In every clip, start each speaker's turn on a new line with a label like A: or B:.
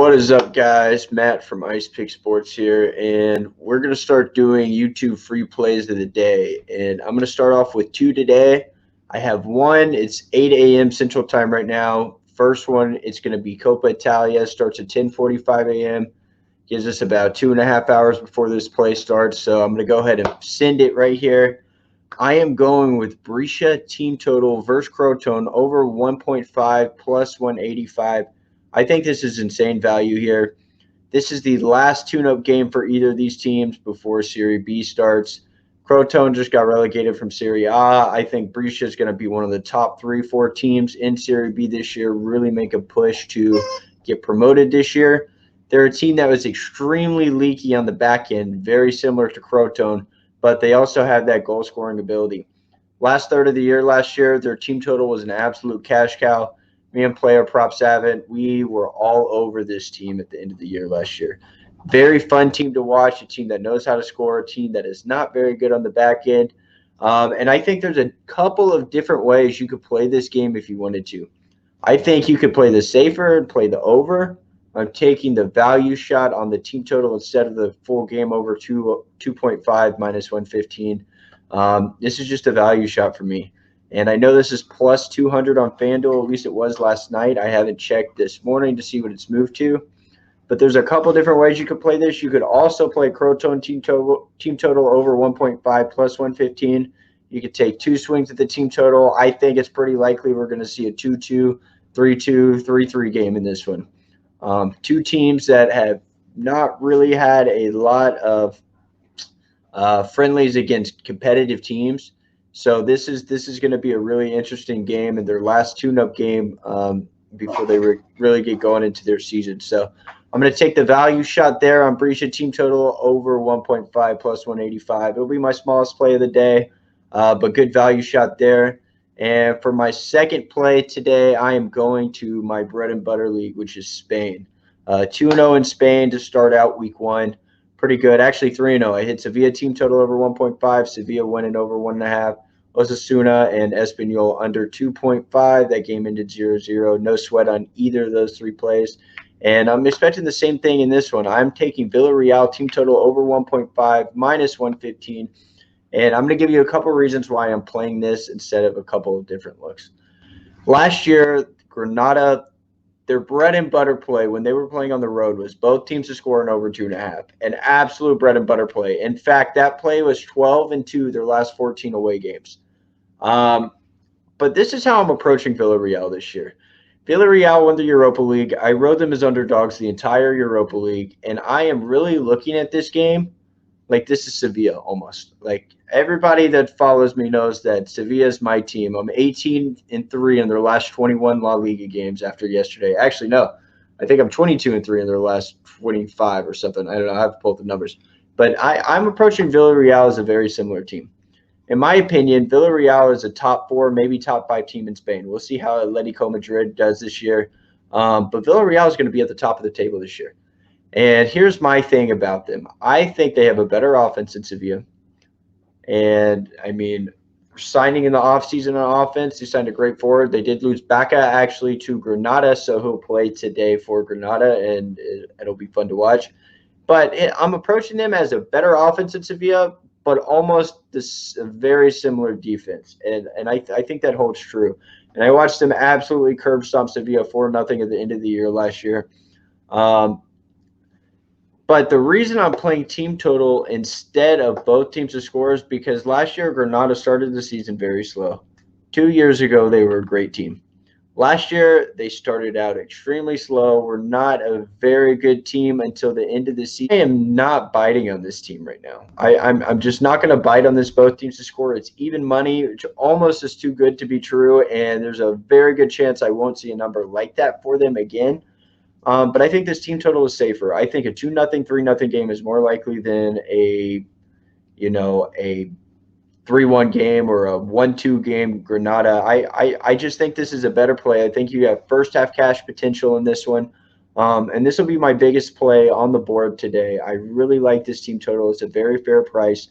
A: What is up, guys? Matt from Ice Pick Sports here, and we're going to start doing YouTube free plays of the day. And I'm going to start off with two today. I have one. It's 8 a.m. Central Time right now. First one, it's going to be Copa Italia. Starts at 10:45 a.m. Gives us about 2.5 hours before this play starts. So I'm going to go ahead and send it right here. I am going with Brescia team total versus Crotone over 1.5 plus 185. I think this is insane value here. This is the last tune-up game for either of these teams before Serie B starts. Crotone just got relegated from Serie A. I think Brescia is going to be one of the top 3-4 teams in Serie B this year, really make a push to get promoted this year. They're a team that was extremely leaky on the back end, very similar to Crotone, but they also have that goal-scoring ability. Last third of the year last year, their team total was an absolute cash cow. Me and Player Prop Savant, we were all over this team at the end of the year last year. Very fun team to watch, a team that knows how to score, a team that is not very good on the back end. And I think there's a couple of different ways you could play this game if you wanted to. I think you could play the safer and play the over. I'm taking the value shot on the team total instead of the full game over 2.5 minus 115. This is just a value shot for me. And I know this is plus 200 on FanDuel. At least it was last night. I haven't checked this morning to see what it's moved to. But there's a couple different ways you could play this. You could also play Crotone team total over 1.5 plus 115. You could take two swings at the team total. I think it's pretty likely we're going to see a 2-2, 3-2, 3-3 game in this one. Two teams that have not really had a lot of friendlies against competitive teams. So this is going to be a really interesting game and their last tune-up game before they really get going into their season. So I'm going to take the value shot there on Brescia team total over 1.5 plus 185. It'll be my smallest play of the day, but good value shot there. And for my second play today, I am going to my bread and butter league, which is Spain. 2-0 in Spain to start out week one. Pretty good. Actually, 3-0. I hit Sevilla team total over 1.5. Sevilla winning over 1.5. Osasuna and Espanyol under 2.5. That game ended 0-0. No sweat on either of those three plays. And I'm expecting the same thing in this one. I'm taking Villarreal team total over 1.5 minus 115. And I'm going to give you a couple of reasons why I'm playing this instead of a couple of different looks. Last year, Granada, their bread and butter play when they were playing on the road was both teams to score an over 2.5. An absolute bread and butter play. In fact, that play was 12-2 their last 14 away games. But this is how I'm approaching Villarreal this year. Villarreal won the Europa League. I rode them as underdogs the entire Europa League, and I am really looking at this game like this is Sevilla almost. Like everybody that follows me knows that Sevilla is my team. I'm 18-3 in their last 21 La Liga games after yesterday. Actually, no, I think I'm 22-3 in their last 25 or something. I don't know. I have to pull up the numbers. But I'm approaching Villarreal as a very similar team. In my opinion, Villarreal is a top 4, maybe top 5 team in Spain. We'll see how Atletico Madrid does this year. But Villarreal is going to be at the top of the table this year. And here's my thing about them. I think they have a better offense than Sevilla. And, I mean, signing in the offseason on offense, they signed a great forward. They did lose Baca, actually, to Granada, so he'll play today for Granada, and it'll be fun to watch. But I'm approaching them as a better offense than Sevilla, but almost this very similar defense. And I think that holds true. And I watched them absolutely curb stomp Sevilla 4-0 at the end of the year last year. But the reason I'm playing team total instead of both teams to score is because last year Granada started the season very slow. 2 years ago, they were a great team. Last year, they started out extremely slow. We're not a very good team until the end of the season. I am not biting on this team right now. I'm just not going to bite on this both teams to score. It's even money, which almost is too good to be true, and there's a very good chance I won't see a number like that for them again. But I think this team total is safer. I think a 2-0, 3-0 game is more likely than a 3-1 game or a 1-2 game Granada. I just think this is a better play. I think you have first half cash potential in this one. And this will be my biggest play on the board today. I really like this team total. It's a very fair price.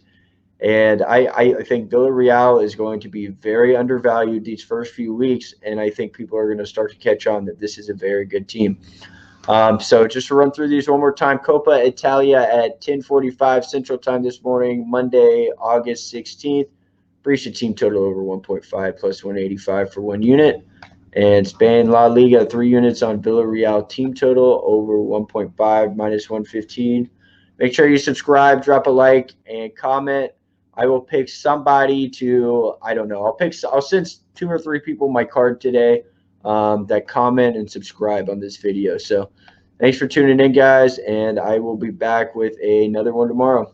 A: And I think Villarreal is going to be very undervalued these first few weeks. And I think people are going to start to catch on that this is a very good team. So just to run through these one more time, Copa Italia at 10:45 Central Time this morning, Monday, August 16th. Brescia team total over 1.5 plus 185 for 1 unit. And Spain La Liga, 3 units on Villarreal team total over 1.5 minus 115. Make sure you subscribe, drop a like, and comment. I will pick somebody to, I don't know, I'll send 2 or 3 people my card today that comment and subscribe on this video. So thanks for tuning in, guys, and I will be back with another one tomorrow.